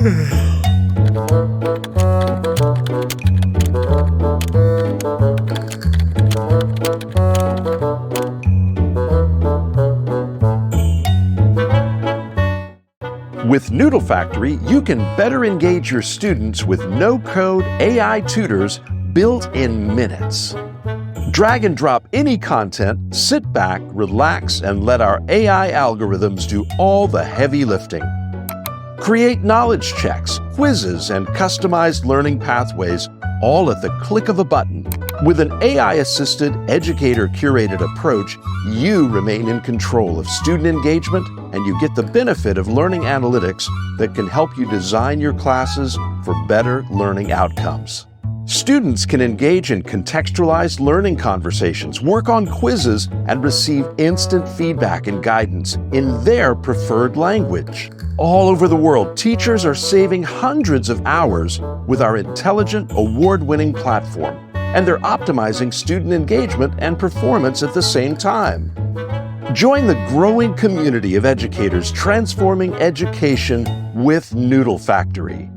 With Noodle Factory, you can better engage your students with no-code AI tutors built in minutes. Drag and drop any content, sit back, relax, and let our AI algorithms do all the heavy lifting. Create knowledge checks, quizzes, and customized learning pathways, all at the click of a button. With an AI-assisted, educator-curated approach, you remain in control of student engagement, and you get the benefit of learning analytics that can help you design your classes for better learning outcomes. Students can engage in contextualized learning conversations, work on quizzes, and receive instant feedback and guidance in their preferred language. All over the world, teachers are saving hundreds of hours with our intelligent, award-winning platform, and they're optimizing student engagement and performance at the same time. Join the growing community of educators transforming education with Noodle Factory.